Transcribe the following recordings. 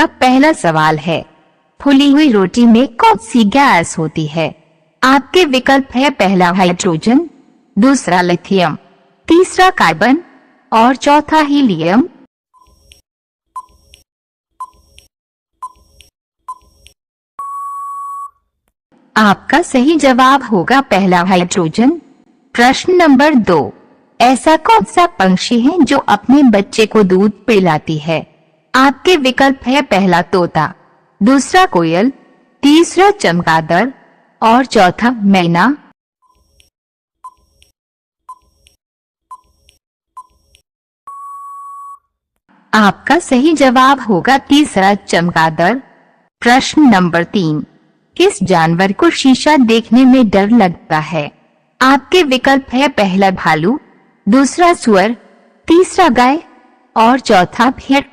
आपका पहला सवाल है, फुली हुई रोटी में कौन सी गैस होती है? आपके विकल्प है, पहला हाइड्रोजन, दूसरा लिथियम, तीसरा कार्बन और चौथा हीलियम। आपका सही जवाब होगा पहला हाइड्रोजन। प्रश्न नंबर 2, ऐसा कौन सा पंछी है जो अपने बच्चे को दूध पिलाती है? आपके विकल्प है, पहला तोता, दूसरा कोयल, तीसरा चमगादड़ और चौथा मैना। आपका सही जवाब होगा तीसरा चमगादड़। प्रश्न नंबर 3, किस जानवर को शीशा देखने में डर लगता है? आपके विकल्प है, पहला भालू, दूसरा सुअर, तीसरा गाय और चौथा भेड़।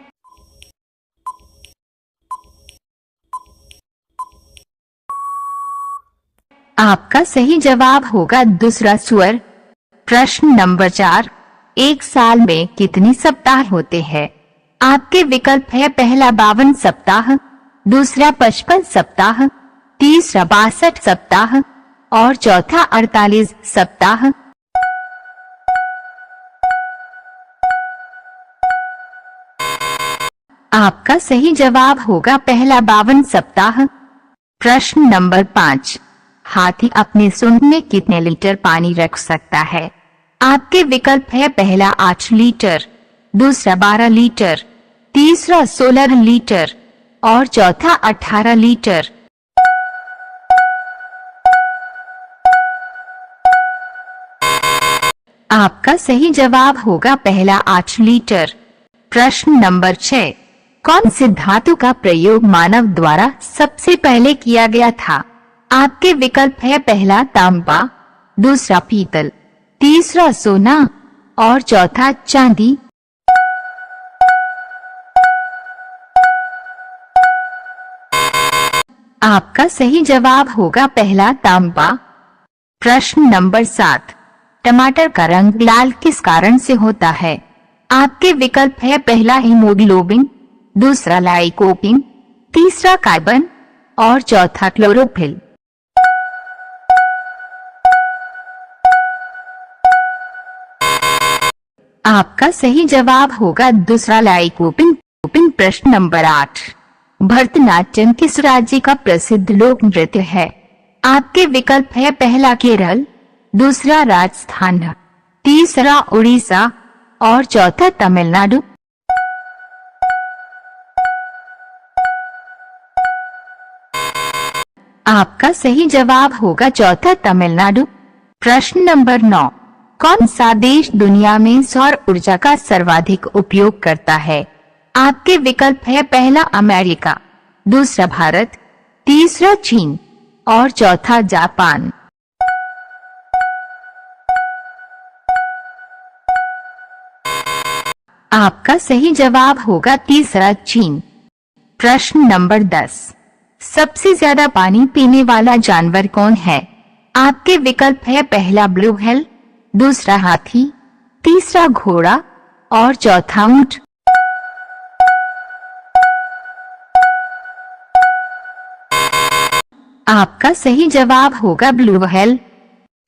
आपका सही जवाब होगा दूसरा सुअर। प्रश्न नंबर 4, एक साल में कितने सप्ताह होते हैं? आपके विकल्प है, पहला 52 सप्ताह, दूसरा 55 सप्ताह, तीसरा 62 सप्ताह और चौथा 48 सप्ताह। आपका सही जवाब होगा पहला 52 सप्ताह। प्रश्न नंबर 5, हाथी अपने सूंड में कितने लीटर पानी रख सकता है? आपके विकल्प है, पहला 8 लीटर, दूसरा 12 लीटर, तीसरा 16 लीटर और चौथा 18 लीटर। आपका सही जवाब होगा पहला 8 लीटर। प्रश्न नंबर 6, कौन से धातु का प्रयोग मानव द्वारा सबसे पहले किया गया था? आपके विकल्प है, पहला तांबा, दूसरा पीतल, तीसरा सोना और चौथा चांदी। आपका सही जवाब होगा पहला तांबा। प्रश्न नंबर 7, टमाटर का रंग लाल किस कारण से होता है? आपके विकल्प है, पहला हीमोग्लोबिन, दूसरा लाइकोपिन, तीसरा कार्बन और चौथा क्लोरोफिल। आपका सही जवाब होगा दूसरा लाइकोपिन। प्रश्न नंबर 8, भरतनाट्यम किस राज्य का प्रसिद्ध लोक नृत्य है? आपके विकल्प है, पहला केरल, दूसरा राजस्थान, तीसरा उड़ीसा और चौथा तमिलनाडु। आपका सही जवाब होगा चौथा तमिलनाडु। प्रश्न नंबर 9, कौन सा देश दुनिया में सौर ऊर्जा का सर्वाधिक उपयोग करता है? आपके विकल्प है, पहला अमेरिका, दूसरा भारत, तीसरा चीन और चौथा जापान। आपका सही जवाब होगा तीसरा चीन। प्रश्न नंबर 10, सबसे ज्यादा पानी पीने वाला जानवर कौन है? आपके विकल्प है, पहला ब्लू व्हेल, दूसरा हाथी, तीसरा घोड़ा और चौथा ऊंट। आपका सही जवाब होगा ब्लू व्हेल।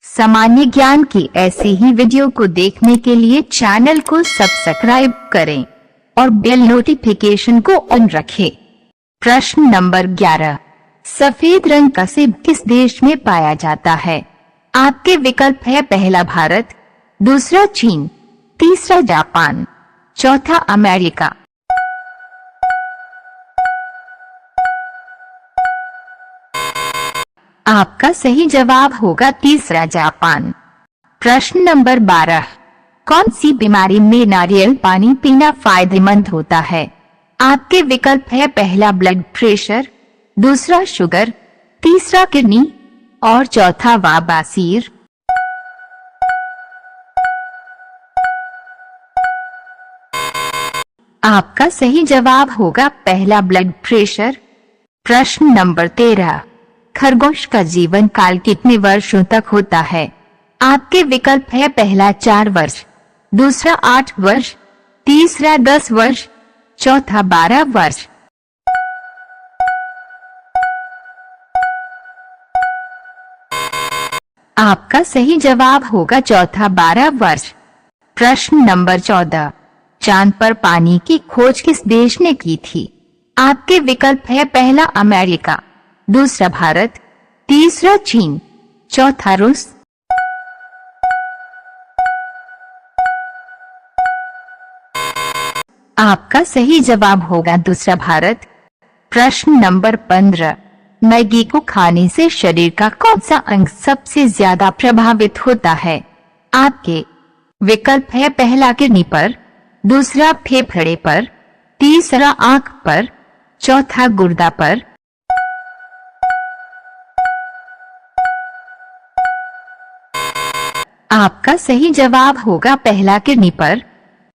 सामान्य ज्ञान की ऐसी ही वीडियो को देखने के लिए चैनल को सब्सक्राइब करें और बेल नोटिफिकेशन को ऑन रखें। प्रश्न नंबर 11, सफेद रंग का सेब किस देश में पाया जाता है? आपके विकल्प है, पहला भारत, दूसरा चीन, तीसरा जापान, चौथा अमेरिका। आपका सही जवाब होगा तीसरा जापान। प्रश्न नंबर 12, कौन सी बीमारी में नारियल पानी पीना फायदेमंद होता है? आपके विकल्प है, पहला ब्लड प्रेशर, दूसरा शुगर, तीसरा किडनी और चौथा बवासीर। आपका सही जवाब होगा पहला ब्लड प्रेशर। प्रश्न नंबर 13, खरगोश का जीवन काल कितने वर्षों तक होता है? आपके विकल्प है, पहला 4 वर्ष, दूसरा 8 वर्ष, तीसरा 10 वर्ष, चौथा 12 वर्ष। आपका सही जवाब होगा चौथा 12 वर्ष। प्रश्न नंबर 14, चांद पर पानी की खोज किस देश ने की थी? आपके विकल्प है पहला अमेरिका, दूसरा भारत, तीसरा चीन, चौथा रूस। आपका सही जवाब होगा दूसरा भारत। प्रश्न नंबर 15, मैगी को खाने से शरीर का कौन सा अंग सबसे ज्यादा प्रभावित होता है? आपके विकल्प है पहला किडनी पर, दूसरा फेफड़े पर, तीसरा आंख पर, चौथा गुर्दा पर। आपका सही जवाब होगा पहला किडनी पर।